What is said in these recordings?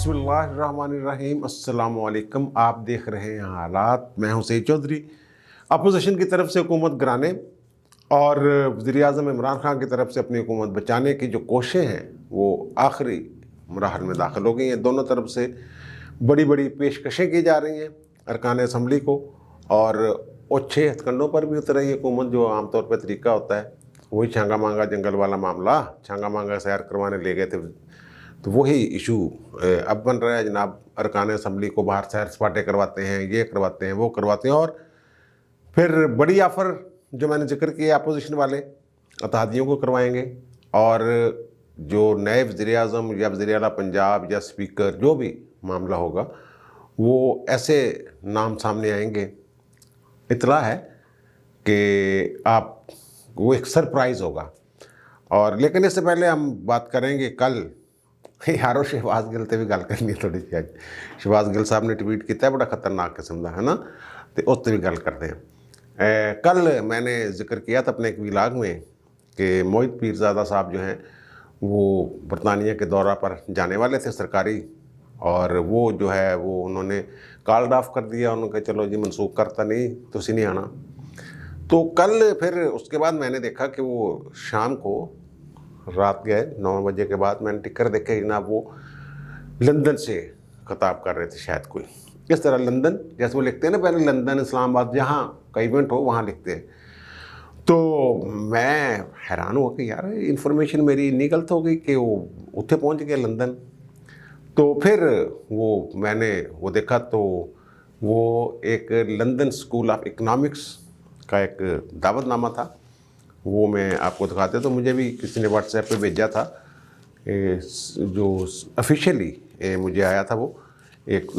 बिस्मिल्लाहिर्रहमानिर्रहीम। अस्सलाम वालेकुम। आप देख रहे हैं हालात। मैं हूं सईद चौधरी। अपोजिशन की तरफ से हुकूमत गिराने और वज़ीर-ए-आज़म इमरान खान की तरफ से अपनी हुकूमत बचाने की जो कोशिशें हैं वो आखिरी मराहल में दाखिल हो गई हैं। दोनों तरफ से बड़ी बड़ी पेशकशें की जा रही हैं अरकान असम्बली को, और ओछे हथकंडों पर भी उतर रही है हुकूमत। जो आमतौर पर तरीका होता है वही छांगा मांगा जंगल वाला मामला, छांगा मांगा सैर करवाने ले गए थे, तो वही इशू अब बन रहा है जनाब। अरकान असम्बली को बाहर सैर सपाटे करवाते हैं, ये करवाते हैं, वो करवाते हैं, और फिर बड़ी ऑफ़र जो मैंने जिक्र किया अपोजिशन वाले अतहादियों को करवाएंगे। और जो नए वज़ीर-ए-आज़म या वज़ीर आला पंजाब या स्पीकर जो भी मामला होगा वो ऐसे नाम सामने आएंगे, इतला है कि आप वो एक सरप्राइज़ होगा। और लेकिन इससे पहले हम बात करेंगे कल यारो शहबाज गिल ते भी गल करनी है थोड़ी सी। शहबाज गिल साहब ने ट्वीट किया बड़ा खतरनाक किस्म का, है ना, तो उस भी गल करते हैं। कल मैंने जिक्र किया था अपने एक व्लॉग में कि मोहित पीरज़ादा साहब जो हैं वो बरतानिया के दौरा पर जाने वाले थे सरकारी, और वो जो है वो उन्होंने कॉल्ड ऑफ कर दिया। उन्होंने कहा चलो जी मनसूख करता नहीं तो उसी नहीं आना। तो कल फिर उसके बाद मैंने देखा कि वो शाम को रात गए 9 बजे के बाद मैंने टिकर देखे जनाब, वो लंदन से खिताब कर रहे थे शायद कोई इस तरह। लंदन जैसे वो लिखते हैं ना पहले, लंदन इस्लामाबाद जहाँ का इवेंट हो वहाँ लिखते हैं। तो मैं हैरान हुआ कि यार इन्फॉर्मेशन मेरी इतनी गलत हो गई कि वो उत्थे पहुँच गया लंदन। तो फिर वो मैंने वो देखा तो वो एक लंदन स्कूल ऑफ इकनॉमिक्स का एक दावतनामा था, वो मैं आपको दिखाते। तो मुझे भी किसी ने व्हाट्सएप पे भेजा था, जो ऑफिशियली मुझे आया था वो एक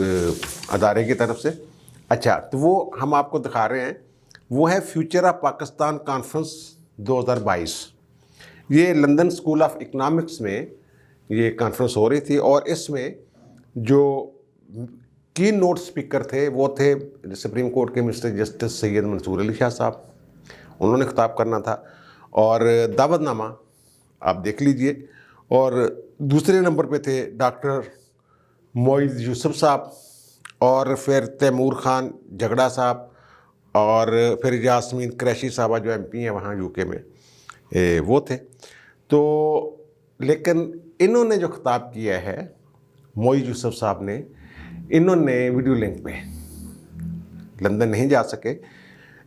अदारे की तरफ से। अच्छा, तो वो हम आपको दिखा रहे हैं, वो है फ्यूचर ऑफ पाकिस्तान कॉन्फ्रेंस 2022। ये लंदन स्कूल ऑफ इकनॉमिक्स में ये कॉन्फ्रेंस हो रही थी, और इसमें जो की नोट स्पीकर थे वो थे सुप्रीम कोर्ट के मिनिस्टर जस्टिस सैयद मंसूर अली शाह साहब, उन्होंने खिताब करना था। और दावतनामा आप देख लीजिए। और दूसरे नंबर पे थे डॉक्टर मोइज़ यूसुफ साहब, और फिर तैमूर खान झगड़ा साहब, और फिर यास्मीन क़ुरैशी साहबा जो MP हैं वहाँ UK में, वो थे। तो लेकिन इन्होंने जो खिताब किया है मोइज़ यूसुफ साहब ने, इन्होंने वीडियो लिंक पे लंदन नहीं जा सके,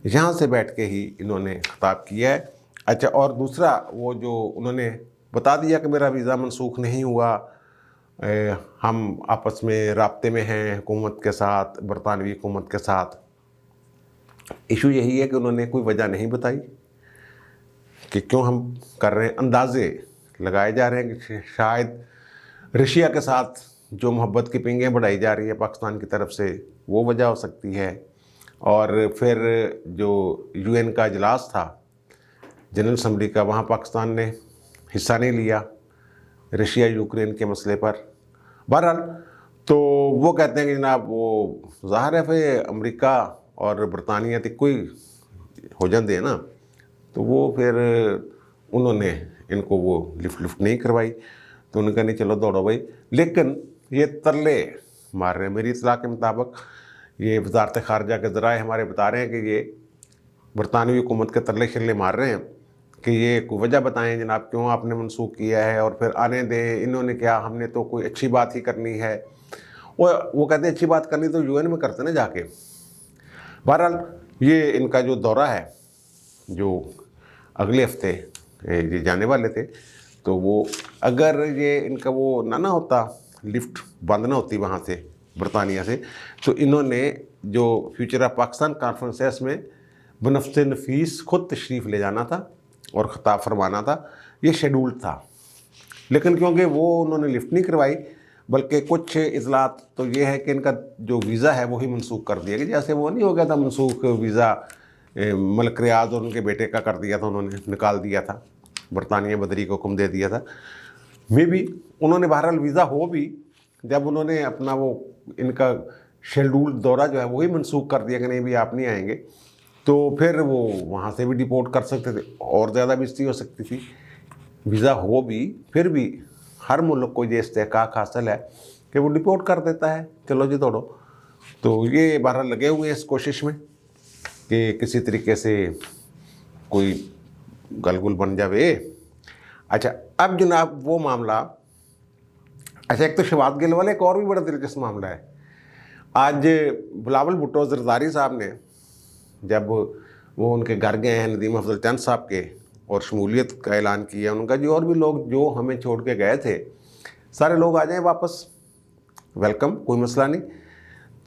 यहाँ से बैठ के ही इन्होंने खिताब किया है। अच्छा, और दूसरा वो जो उन्होंने बता दिया कि मेरा वीज़ा मनसूख नहीं हुआ, हम आपस में राब्ते में हैं हुकूमत के साथ, बरतानवी हुकूमत के साथ। इशू यही है कि उन्होंने कोई वजह नहीं बताई कि क्यों हम कर रहे हैं। अंदाजे लगाए जा रहे हैं कि शायद रशिया के साथ जो मोहब्बत की पिंगें बढ़ाई जा रही है पाकिस्तान की तरफ से, वो वजह हो सकती है। और फिर जो UN का इजलास था जनरल असम्बली का, वहाँ पाकिस्तान ने हिस्सा नहीं लिया रशिया यूक्रेन के मसले पर। बहरहाल तो वो कहते हैं कि जनाब वो ज़ाहिर है फिर अमेरिका और बरतानिया तक कोई हो जाते हैं ना, तो वो फिर उन्होंने इनको वो लिफ्ट नहीं करवाई। तो उन्होंने कहा नहीं चलो दौड़ो भाई। लेकिन ये तरले मार रहे हैं, मेरी इत्तला के मुताबिक ये वजारत ख़ारजा के ज़राए हमारे बता रहे हैं कि ये बरतानवी हुकूमत के तरले शल्ले मार रहे हैं कि ये कोई वजह बताएं जनाब क्यों आपने मनसूख किया है, और फिर आने दें। इन्होंने क्या, हमने तो कोई अच्छी बात ही करनी है। वो कहते हैं अच्छी बात करनी तो UN में करते ना जाके। बहरहाल ये इनका जो दौरा है जो अगले हफ्ते ये जाने वाले थे, तो वो अगर ये इनका वो ना होता, लिफ्ट बंद ना होती वहाँ से बरतानिया से, तो इन्होंने जो फ्यूचर ऑफ पाकिस्तान कॉन्फ्रेंस है इसमें बनफ़्से नफीस खुद तशरीफ़ ले जाना था और ख़िताब फरमाना था, ये शेड्यूल था। लेकिन क्योंकि वो उन्होंने लिफ्ट नहीं करवाई, बल्कि कुछ इजलात तो ये है कि इनका जो वीज़ा है वही मनसूख कर दिया गया। जैसे वो नहीं हो गया था मनसूख वीज़ा मलिक रियाज और उनके बेटे का कर दिया था, उन्होंने निकाल दिया था, बरतानिया बदरी को हुक्म दे दिया था। मे भी उन्होंने बहरहाल वीज़ा हो भी, जब उन्होंने अपना वो इनका शेड्यूल दौरा जो है वही मनसूख कर दिया कि नहीं भी आप नहीं आएंगे, तो फिर वो वहाँ से भी डिपोर्ट कर सकते थे, और ज़्यादा बेइज्जती हो सकती थी। वीज़ा हो भी फिर भी हर मुल्क को ये इस्तेहकाक हासिल है कि वो डिपोर्ट कर देता है, चलो जी तोड़ो। तो ये बहरहाल लगे हुए हैं इस कोशिश में कि किसी तरीके से कोई गलगुल बन जावे। अच्छा, अब जनाब वो मामला, अच्छा एक तो शहबाज गिल वाले एक और भी बड़ा दिलचस्प मामला है। आज बिलावल भुट्टो जरदारी साहब ने जब वो उनके घर गए हैं नदीम अफजल चंद साहब के और शमूलियत का ऐलान किया, उनका जो और भी लोग जो हमें छोड़ के गए थे सारे लोग आ जाएं वापस, वेलकम, कोई मसला नहीं।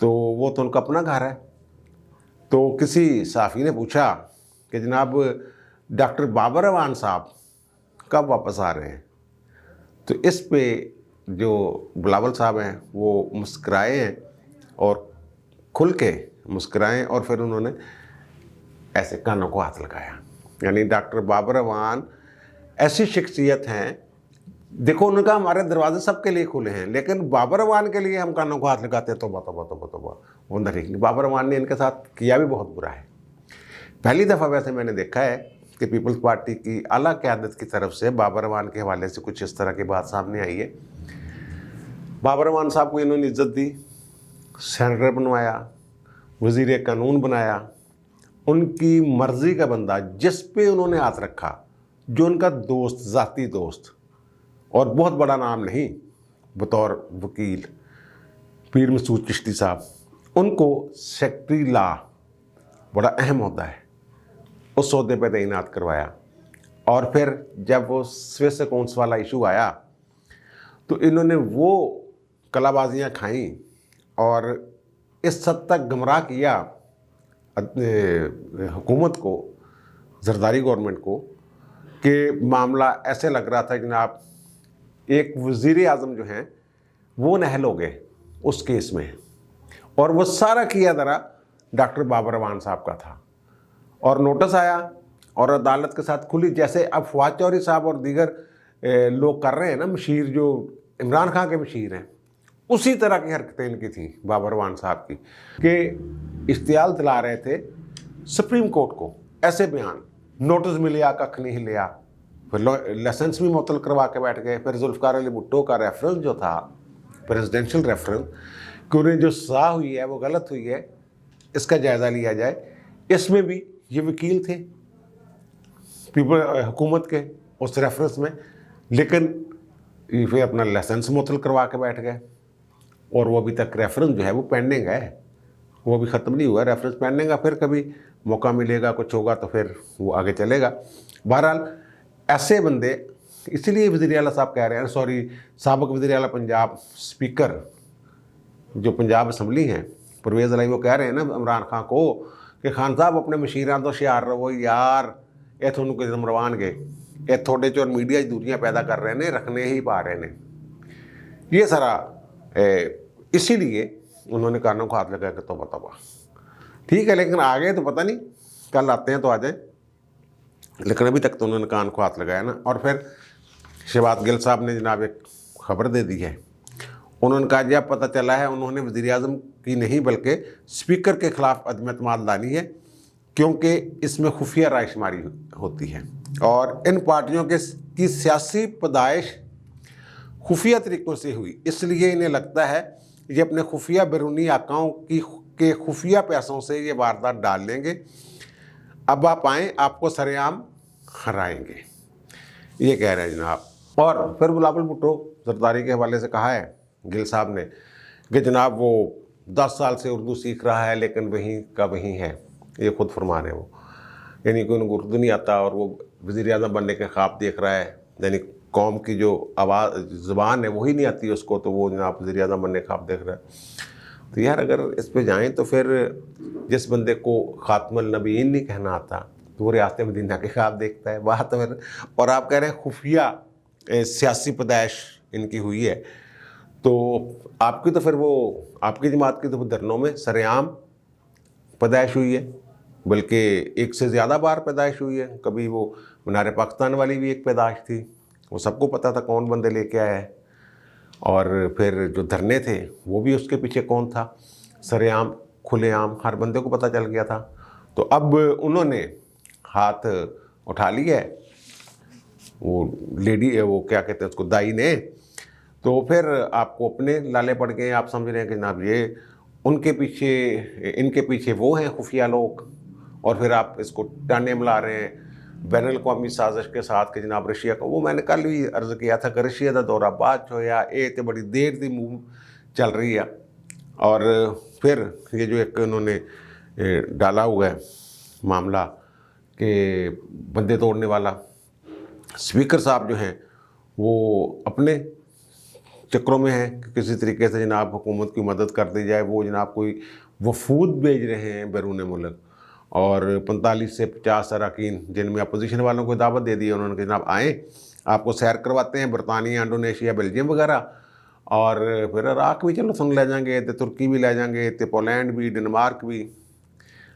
तो वो तो उनका अपना घर है। तो किसी साफ़ी ने पूछा कि जनाब डॉक्टर बाबर अवान साहब कब वापस आ रहे हैं? तो इस पे जो बिलावल साहब हैं वो मुस्कराए हैं और खुल के मुस्कराए, और फिर उन्होंने ऐसे कानों को हाथ लगाया। यानी डॉक्टर बाबर अवान ऐसी शख्सियत हैं, देखो उनका हमारे दरवाजे सबके लिए खुले हैं, लेकिन बाबर अवान के लिए हम कानों को हाथ लगाते हैं तो वो अंदर ही। बाबर अवान ने इनके साथ किया भी बहुत बुरा है। पहली दफ़ा वैसे मैंने देखा है कि पीपल्स पार्टी की आला क़यादत की तरफ से बाबर अवान के हवाले से कुछ इस तरह की बात सामने आई है। बाबर अवान साहब को इन्होंने इज्जत दी, सेनेटर बनवाया, वज़ीर कानून बनाया, उनकी मर्ज़ी का बंदा जिस पे उन्होंने हाथ रखा, जो उनका दोस्त, ज़ाती दोस्त और बहुत बड़ा नाम नहीं बतौर वकील पीर मसूद चिश्ती साहब, उनको सेक्रेटरी लॉ, बड़ा अहम होता है, उस ओहदे पर तैनात करवाया। और फिर जब वो स्विस अकाउंट्स वाला इशू आया तो इन्होंने वो कलाबाजियाँ खाई और इस हद तक गुमराह किया हुकूमत को, जरदारी गवर्नमेंट को, कि मामला ऐसे लग रहा था जनाब एक वज़ीर आज़म जो हैं वो नहल हो गए उस केस में, और वो सारा किया दरा डॉक्टर बाबर अवान साहब का था। और नोटिस आया और अदालत के साथ खुली, जैसे अब फवाद चौधरी साहब और दीगर लोग कर रहे हैं ना, मशीर जो इमरान खान के मशीर हैं, उसी तरह की हरकतें इनकी थी बाबर अवान साहब की, कि इश्तियाल दिला रहे थे सुप्रीम कोर्ट को, ऐसे बयान, नोटिस मिलिया कख नहीं लिया, फिर लाइसेंस भी मुअत्तल करवा के बैठ गए। फिर जुल्फ़िकार अली भुट्टो का रेफरेंस जो था, प्रेसिडेंशियल रेफरेंस, कि उन्हें जो सज़ा हुई है वो गलत हुई है, इसका जायज़ा लिया जाए। इसमें भी ये वकील थे हुकूमत के उस रेफरेंस में, लेकिन फिर अपना लाइसेंस मुअत्तल करवा के बैठ गए, और वो अभी तक रेफरेंस जो है वो पेंडिंग है, वो अभी ख़त्म नहीं हुआ, रेफरेंस पेंडिंग है। फिर कभी मौका मिलेगा, कुछ होगा तो फिर वो आगे चलेगा। बहरहाल ऐसे बंदे, इसीलिए वज़ीर आला साहब कह रहे हैं, सॉरी साबिक़ वज़ीर आला पंजाब स्पीकर जो पंजाब असम्बली हैं परवेज़ इलाही, वो कह रहे हैं ना इमरान खान को कि खान साहब अपने मशीरां तो होशियार रहो यार, ये थोनू किस मरवान गए, ये थोड़े चोर मीडिया दूरियां पैदा कर रहे हैं, रखने ही पा रहे हैं। ये सारा इसीलिए उन्होंने कानों को हाथ लगाया कि तौबा। ठीक है, लेकिन आगे तो पता नहीं, कल आते हैं तो आ जाएं, लेकिन अभी तक तो उन्होंने कान को हाथ लगाया ना। और फिर शहबाज गिल साहब ने जनाब एक खबर दे दी है, उन्होंने कहा जब पता चला है उन्होंने वज़ीर आज़म की नहीं बल्कि स्पीकर के ख़िलाफ़ अदम एतमाद डाली है, क्योंकि इसमें खुफिया रायशुमारी होती है और इन पार्टियों की सियासी पैदाइश खुफिया तरीक़ों से हुई, इसलिए इन्हें लगता है ये अपने खुफिया बैरूनी आकाओं के खुफिया पैसों से ये वारदात डाल लेंगे। अब आप आएँ, आपको सरेआम हराएंगे, ये कह रहे हैं जनाब। और फिर बिलावल भुट्टो जरदारी के हवाले से कहा है गिल साहब ने कि जनाब वो 10 साल से उर्दू सीख रहा है लेकिन वहीं का वहीं है, ये खुद फरमा रहे हैं वो, यानी कि उनको उर्दू नहीं आता और वो वज़ीर आज़म बनने के ख्वाब देख रहा है, यानी कौम की जो आवाज़ ज़ुबान है वही नहीं आती उसको, तो वो जनाब वज़ीर आज़म बनने के ख्वाब देख रहा है। तो यार अगर इस पे जाएँ तो फिर जिस बंदे को ख़ातमुल नबीयीन नहीं कहना आता तो वो रियासत मदीना के ख्वाब देखता है, बात तो फिर। और आप कह रहे हैं खुफिया सियासी पैदाइश इनकी हुई है, तो आपकी तो फिर वो आपकी जमात की तो धरनों में सरेआम पैदाइश हुई है, बल्कि एक से ज़्यादा बार पैदाइश हुई है। कभी वो मीनार पाकिस्तान वाली भी एक पैदाइश थी, वो सबको पता था कौन बंदे लेके आया है, और फिर जो धरने थे वो भी उसके पीछे कौन था, सरेआम खुलेआम हर बंदे को पता चल गया था। तो अब उन्होंने हाथ उठा लिया है, वो लेडी वो क्या कहते हैं उसको, दाई ने, تو پھر آپ کو اپنے لالے پڑ گئے, آپ سمجھ رہے ہیں کہ جناب یہ ان کے پیچھے وہ ہیں خفیہ لوگ, اور پھر آپ اس کو ٹانے ملا رہے ہیں بین الاقوامی سازش کے ساتھ کہ جناب رشیا کو, وہ میں نے کل بھی عرض کیا تھا کہ رشیا دا دورہ بعد ہویا, یہ تو بڑی دیر دی موو چل رہی ہے. اور پھر یہ جو ایک انہوں نے ڈالا ہوا ہے معاملہ کہ بندے توڑنے والا, اسپیکر صاحب جو ہیں وہ اپنے چکروں میں ہیں کہ کسی طریقے سے جناب حکومت کی مدد کر دی جائے. وہ جناب کوئی وفود بھیج رہے ہیں بیرون ملک, اور 45 سے 50 اراکین جن میں اپوزیشن والوں کو دعوت دے دی ہے انہوں نے کہ جناب آئیں, آپ کو سیر کرواتے ہیں, برطانیہ, انڈونیشیا, بیلجیم وغیرہ, اور پھر عراق بھی چلو سن لے جائیں گے, تو ترکی بھی لے جائیں گے, تو پولینڈ بھی, ڈنمارک بھی,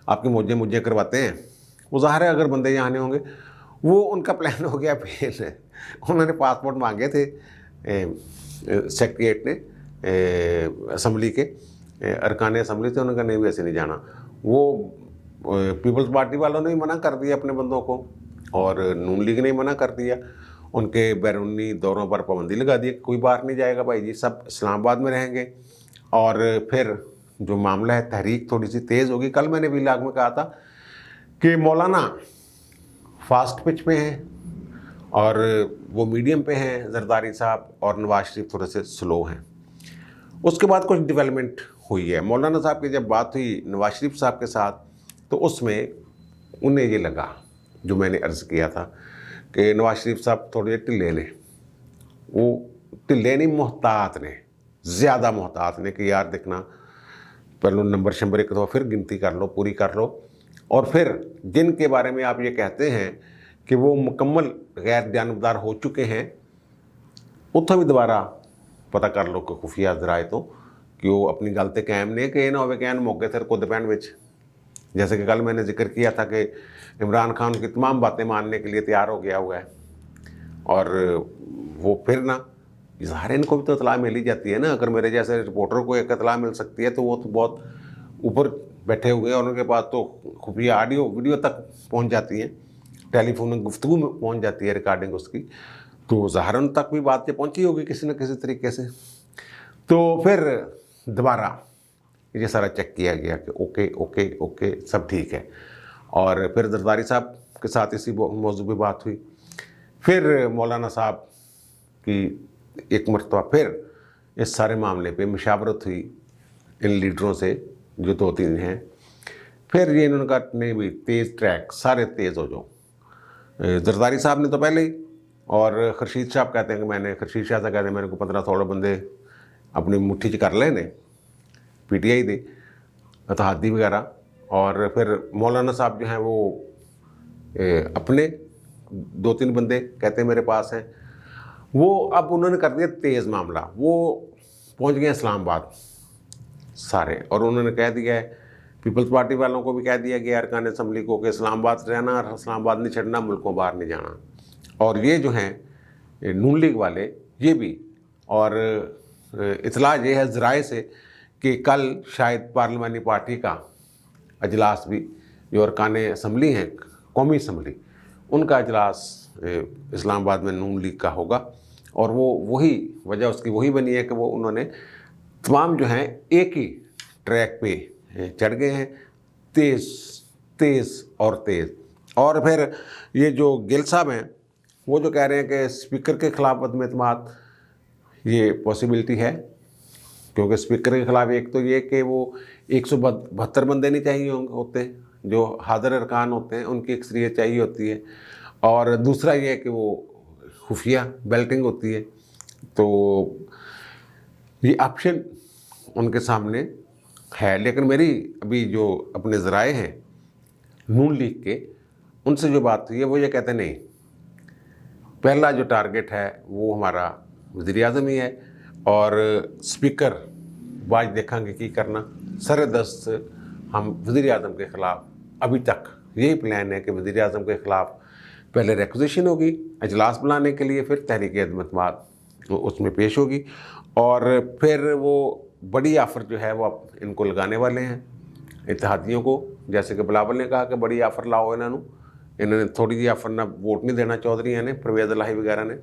آپ کی موجیں مجھیں کرواتے ہیں. وہ ظاہر ہے اگر بندے یہاں نہیں ہوں گے. وہ ان کا پلان ہو گیا فیل. انہوں نے پاسپورٹ مانگے تھے سیکریٹریٹ نے, اسمبلی کے ارکان اسمبلی تھے, انہوں نے کہا نہیں ویسے نہیں جانا. وہ پیپلز پارٹی والوں نے بھی منع کر دیا اپنے بندوں کو, اور نون لیگ نے منع کر دیا, ان کے بیرونی دوروں پر پابندی لگا دی, کوئی باہر نہیں جائے گا بھائی جی, سب اسلام آباد میں رہیں گے. اور پھر جو معاملہ ہے تحریک تھوڑی سی تیز ہوگی. کل میں نے ویلاگ میں کہا تھا کہ مولانا فاسٹ پچ پہ ہیں اور وہ میڈیم پہ ہیں زرداری صاحب, اور نواز شریف تھوڑے سے سلو ہیں. اس کے بعد کچھ ڈیولپمنٹ ہوئی ہے. مولانا صاحب کی جب بات ہوئی نواز شریف صاحب کے ساتھ, تو اس میں انہیں یہ لگا جو میں نے عرض کیا تھا کہ نواز شریف صاحب تھوڑے ٹلے نے, وہ ٹلے نہیں محتاط نے, زیادہ محتاط نے کہ یار دیکھنا پہلو نمبر شمبر ایک دفعہ پھر گنتی کر لو, پوری کر لو, اور پھر جن کے بارے میں آپ یہ کہتے ہیں کہ وہ مکمل غیر جانبدار ہو چکے ہیں, اتنا بھی دوبارہ پتہ کر لو کہ خفیہ ذرائع تو کہ وہ اپنی گل تے قائم نے, کہ یہ نہ ہوئے کہ ان موقع تھر کو دپین وچ, جیسے کہ کل میں نے ذکر کیا تھا کہ عمران خان کی تمام باتیں ماننے کے لیے تیار ہو گیا ہوا ہے, اور وہ پھر نہ ظاہر ان کو بھی تو اطلاع مل ہی جاتی ہے نا. اگر میرے جیسے رپورٹر کو ایک اطلاع مل سکتی ہے تو وہ تو بہت اوپر بیٹھے ہوئے ہیں, اور ان کے پاس تو خفیہ آڈیو ویڈیو تک پہنچ جاتی ہیں, ٹیلی فون گفتگو میں پہنچ جاتی ہے ریکارڈنگ اس کی, تو ظاہر ان تک بھی بات یہ پہنچی ہوگی کسی نہ کسی طریقے سے. تو پھر دوبارہ یہ سارا چیک کیا گیا کہ اوکے اوکے اوکے سب ٹھیک ہے, اور پھر زرداری صاحب کے ساتھ اسی موضوع پہ بات ہوئی. پھر مولانا صاحب کی ایک مرتبہ پھر اس سارے معاملے پہ مشاورت ہوئی ان لیڈروں سے جو 2-3 ہیں. پھر یہ انہوں نے کہا نہیں بھی تیز ٹریک, سارے تیز ہو جاؤ. زرداری صاحب نے تو پہلے ہی, اور خورشید صاحب کہتے ہیں کہ میں نے, خورشید شاہ سے کہتے ہیں میں نے کو 15-16 بندے اپنی مٹھی چ کر لے نے پی ٹی آئی دے اتحادی وغیرہ. اور پھر مولانا صاحب جو ہیں وہ اپنے 2-3 بندے کہتے ہیں میرے پاس ہیں, وہ اب انہوں نے کر دیا تیز معاملہ. وہ پہنچ گئے اسلام آباد سارے, اور انہوں نے کہہ دیا ہے پیپلز پارٹی والوں کو بھی کہہ دیا گیا ارکان اسمبلی کو کہ اسلام آباد رہنا, اور اسلام آباد نہیں چھڑنا, ملکوں باہر نہیں جانا. اور یہ جو ہیں نون لیگ والے یہ بھی, اور اطلاع یہ ہے ذرائع سے کہ کل شاید پارلیمانی پارٹی کا اجلاس بھی, جو ارکان اسمبلی ہیں قومی اسمبلی, ان کا اجلاس اسلام آباد میں نون لیگ کا ہوگا. اور وہ وہی وجہ اس کی وہی بنی ہے کہ وہ انہوں نے تمام جو ہیں ایک ہی ٹریک پہ چڑھ گئے ہیں, تیز تیز اور تیز. اور پھر یہ جو گل صاحب ہیں وہ جو کہہ رہے ہیں کہ اسپیکر کے خلاف عدم اعتماد, یہ پاسبلٹی ہے, کیونکہ اسپیکر کے خلاف ایک تو یہ کہ وہ 172 بندے نہیں چاہیے ہوتے جو حاضر ارکان ہوتے ہیں, ان کی اکثریت چاہیے ہوتی ہے, اور دوسرا یہ کہ وہ خفیہ بیلٹنگ ہوتی ہے. تو یہ آپشن ان کے سامنے ہے. لیکن میری ابھی جو اپنے ذرائع ہیں نون لیگ کے, ان سے جو بات ہوئی ہے وہ یہ کہتے ہیں نہیں, پہلا جو ٹارگٹ ہے وہ ہمارا وزیر اعظم ہی ہے, اور اسپیکر باج دیکھیں گے کی کرنا. سر دست ہم وزیر اعظم کے خلاف ابھی تک یہی پلان ہے کہ وزیر اعظم کے خلاف پہلے ریکوزیشن ہوگی اجلاس بلانے کے لیے, پھر تحریک عدم اعتماد اس میں پیش ہوگی, اور پھر وہ بڑی آفر جو ہے وہ ان کو لگانے والے ہیں اتحادیوں کو. جیسے کہ بلاول نے کہا کہ بڑی آفر لاؤ انہوں نے تھوڑی جی آفر نہ ووٹ نہیں دینا چودھری نے, پرویز الہی وغیرہ نے.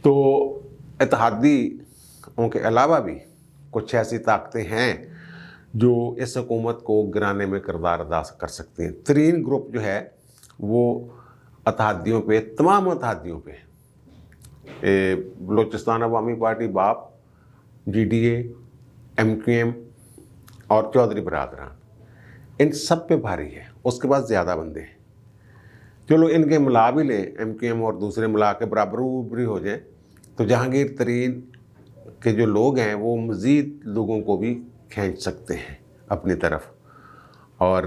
تو इत्तेहादियों के अलावा भी कुछ ऐसी ताकतें हैं जो इस हुकूमत को गिराने में किरदार अदा कर सकती हैं। 3 ग्रुप जो है वो इत्तेहादियों पे, तमाम इत्तेहादियों पे, बलूचिस्तान अवामी पार्टी बाप, GDA, MQM और चौधरी बरादरान, इन सब पे भारी है। उसके बाद ज़्यादा बंदे हैं। चलो इनके मिला भी लें, MQM और दूसरे मिला के बराबर ऊपरी हो जाए, तो जहांगीर तरीन के जो लोग हैं वो मज़ीद लोगों को भी खींच सकते हैं अपनी तरफ। और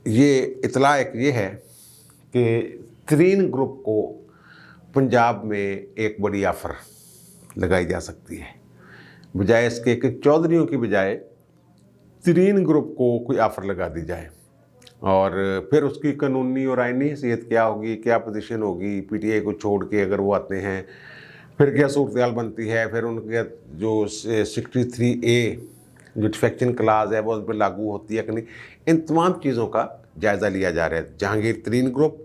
ये इतला एक ये है कि 3 ग्रुप को पंजाब में एक बड़ी ऑफ़र लगाई जा सकती है, बजाय इसके कि चौधरीयों की बजाय 3 ग्रुप को कोई ऑफ़र लगा दी जाए। और फिर उसकी कानूनी और आइनी हैसियत क्या होगी, क्या पोजीशन होगी, PTI को छोड़ के अगर वो आते हैं, फिर क्या सूरत बनती है, फिर उनके जो 63A जो डिफेक्शन क्लास है वो उन पर लागू होती है कि नहीं, इन तमाम चीज़ों का जायज़ा लिया जा रहा है। जहांगीर तरीन ग्रुप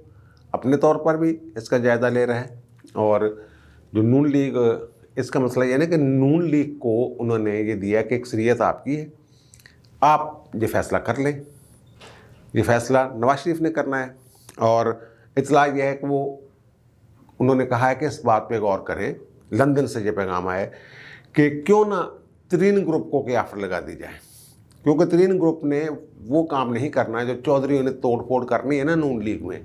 अपने तौर पर भी इसका जायज़ा ले रहा है, और जो नून लीग, इसका मसला यह है कि नून लीग को उन्होंने ये दिया कि अक्सरियत आपकी है, आप ये फ़ैसला कर लें। ये फ़ैसला नवाज शरीफ ने करना है, और इतला यह है कि वो उन्होंने कहा है कि इस बात पे गौर करें, लंदन से ये पैगाम आया है कि क्यों ना 3 ग्रुप को क्या ऑफ़र लगा दी जाए, क्योंकि 3 ग्रुप ने वो काम नहीं करना है जो चौधरीयों ने तोड़ फोड़ करनी है ना नून लीग में।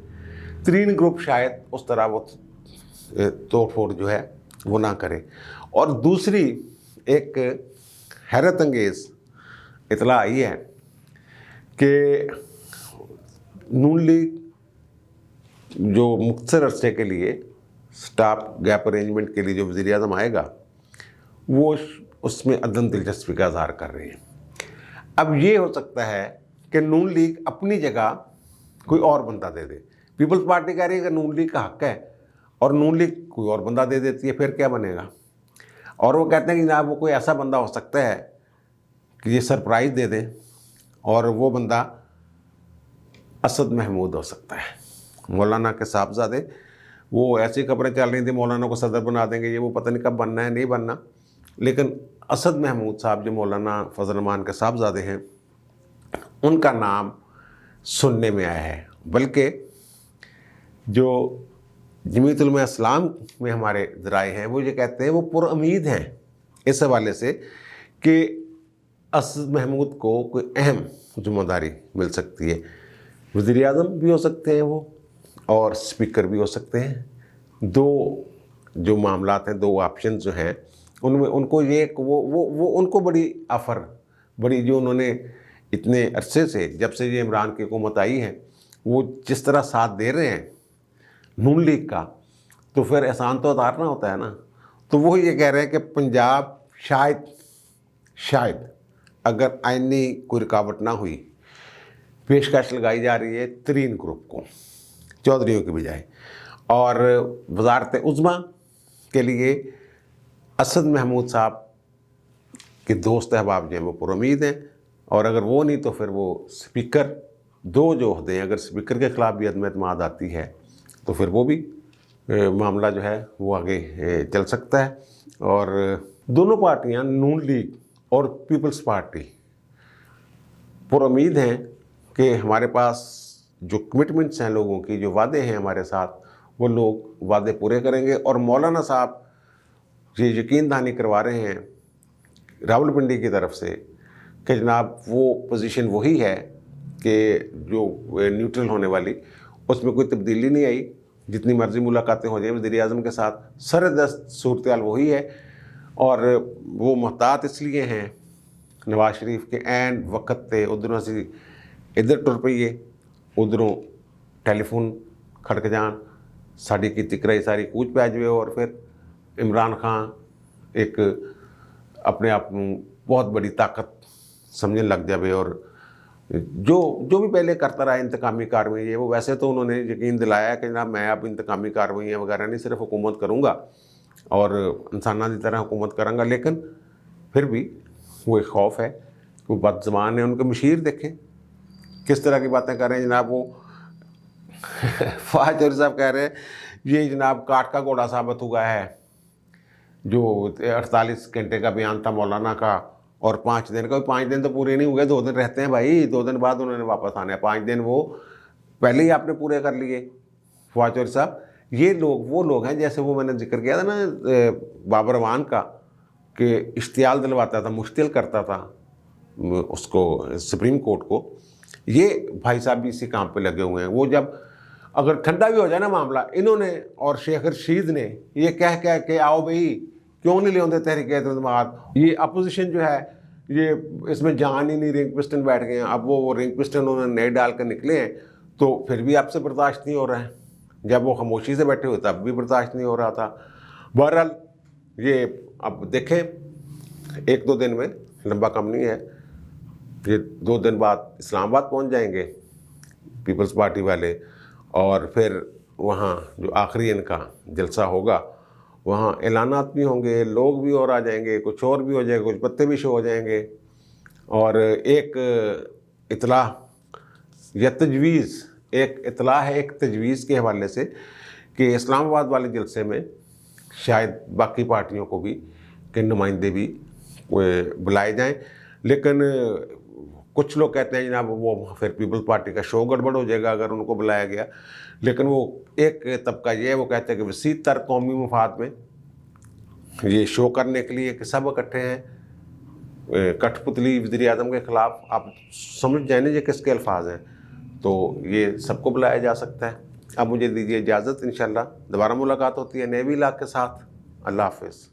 3 ग्रुप शायद उस तरह वो तोड़ फोड़ जो है वो ना करे। और दूसरी एक हैरत अंगेज़ इतला आई है कि नून लीग जो मुख्तसर अरसे के लिए स्टॉप गैप अरेंजमेंट के लिए जो वज़ीर आज़म आएगा, वो उसमें अदम दिलचस्पी का इज़हार कर रहे हैं। अब ये हो सकता है कि नून लीग अपनी जगह कोई और बंदा दे दे। पीपल्स पार्टी कह रही है कि नून लीग का हक है, और नून लीग कोई और बंदा दे देती है, फिर क्या बनेगा? और वो कहते हैं कि जनाब वो कोई ऐसा बंदा हो सकता है कि ये सरप्राइज़ दे दें, और वो बंदा असद महमूद हो सकता है। मौलाना के साहबजादे, वो ऐसी खबरें चल रही थी मौलाना को सदर बना देंगे, ये वो पता नहीं कब बनना है, नहीं बनना, लेकिन असद महमूद साहब जो मौलाना फजल रहमान के साहबजादे हैं, उनका नाम सुनने में आया है। बल्कि जो जमीयत उलमा इस्लाम में हमारे ज़राए हैं वो ये कहते हैं, वो पुरुम्मीद हैं इस हवाले से कि असद महमूद को कोई अहम जिम्मेदारी मिल सकती है। वज़ीर आज़म भी हो सकते हैं वो, और स्पीकर भी हो सकते हैं। 2 जो मामलात हैं, 2 ऑप्शन जो हैं, उनमें उनको ये वो उनको बड़ी ऑफ़र, बड़ी जो उन्होंने इतने अरसे से, जब से ये इमरान की हुकूमत आई है, वो जिस तरह साथ दे रहे हैं नून लीग का, तो फिर एहसान तो उतारना होता है ना। तो वो ये कह रहे हैं कि पंजाब शायद अगर आइनी कोई रुकावट ना हुई, पेशकश लगाई जा रही है 3 ग्रुप को चौधरीयों के बजाय, और वज़ारत उज़्मा के लिए असद महमूद साहब के दोस्त अहबाब जो हैं वो पुरुम्मीद हैं, और अगर वो नहीं तो फिर वो स्पीकर, 2 जो होते हैं, अगर स्पीकर के ख़िलाफ़ भी अदम एतमाद आती है तो फिर वो भी मामला जो है वो आगे चल सकता है। और दोनों पार्टियां, नून लीग और पीपल्स पार्टी, पुरुम्मीद हैं कि हमारे पास जो कमिटमेंट्स हैं लोगों की, जो वादे हैं हमारे साथ, वो लोग वादे पूरे करेंगे। और मौलाना साहब ये यकीन दहानी करवा रहे हैं रावलपिंडी की तरफ से कि जनाब वो पोजीशन वही है कि जो न्यूट्रल होने वाली, उसमें कोई तब्दीली नहीं आई, जितनी मर्ज़ी मुलाकातें हो जाएं वज़ीर आज़म के साथ, सरदस्त सूरत हाल वही है। और वो मुहतात इसलिए हैं नवाज शरीफ के एंड वक्त पे उधरों से इधर टुर पईए, उधरों टेलीफोन खड़क जान, साड़ी की तिकराई सारी कूच पै जाए, और फिर इमरान खान एक अपने आप में बहुत बड़ी ताकत समझने लग जाए, और जो भी पहले करता रहा इंतकामी कार्रवाई है, वो वैसे तो उन्होंने यकीन दिलाया कि जनाब मैं अब इंतकामी कार्रवाइयाँ वगैरह नहीं, सिर्फ हुकूमत करूँगा और इंसाना की तरह हुकूमत करूँगा, लेकिन फिर भी वो एक खौफ है, वो बदज़बान है। उनके मशीर देखें किस तरह की बातें कर रहे हैं जनाब। वो फवाद चौधरी साहब कह रहे हैं ये जनाब काट का घोड़ा साबित हुआ है, جو 48 گھنٹے کا بیان تھا مولانا کا اور 5 دن کا، 5 دن تو پورے نہیں ہوئے، 2 دن رہتے ہیں بھائی، 2 دن بعد انہوں نے واپس آنا ہے، 5 دن وہ پہلے ہی آپ نے پورے کر لیے۔ فواد چودھری صاحب یہ لوگ وہ لوگ ہیں، جیسے وہ میں نے ذکر کیا تھا نا بابر اعوان کا، کہ اشتعال دلواتا تھا، مشتعل کرتا تھا اس کو سپریم کورٹ کو، یہ بھائی صاحب بھی اسی کام پہ لگے ہوئے ہیں۔ وہ جب اگر ٹھنڈا بھی ہو جائے نا معاملہ، انہوں نے اور شیخ رشید نے یہ کہہ کہ آؤ بھئی کیوں نہیں لے ہوتے تحریک اعتماد، یہ اپوزیشن جو ہے یہ اس میں جان ہی نہیں، رنگ پسٹن بیٹھ گئے ہیں۔ اب وہ رنگ پسٹن انہوں نے نئے ڈال کر نکلے ہیں، تو پھر بھی آپ سے برداشت نہیں ہو رہا ہے، جب وہ خاموشی سے بیٹھے ہوئے تب بھی برداشت نہیں ہو رہا تھا۔ بہرحال یہ اب دیکھیں 1-2 دن میں، لمبا کم نہیں ہے، یہ 2 دن بعد اسلام آباد پہنچ جائیں گے پیپلز پارٹی والے، اور پھر وہاں جو آخری ان کا جلسہ ہوگا وہاں اعلانات بھی ہوں گے، لوگ بھی اور آ جائیں گے، کچھ اور بھی ہو جائے گا، کچھ پتے بھی شو ہو جائیں گے، اور ایک اطلاع یا تجویز، ایک اطلاع ہے ایک تجویز کے حوالے سے کہ اسلام آباد والے جلسے میں شاید باقی پارٹیوں کو بھی کے نمائندے بھی بلائے جائیں، لیکن کچھ لوگ کہتے ہیں جناب وہ پھر پیپلز پارٹی کا شو گڑبڑ ہو جائے گا اگر ان کو بلایا گیا، لیکن وہ ایک طبقہ یہ ہے، وہ کہتے ہیں کہ وسیع تر قومی مفاد میں یہ شو کرنے کے لیے کہ سب اکٹھے ہیں، کٹھ پتلی وزیر اعظم کے خلاف، آپ سمجھ جائیں نا یہ کس کے الفاظ ہیں، تو یہ سب کو بلایا جا سکتا ہے۔ اب مجھے دیجیے اجازت، انشاءاللہ دوبارہ ملاقات ہوتی ہے نئے ولاگ کے ساتھ۔ اللہ حافظ۔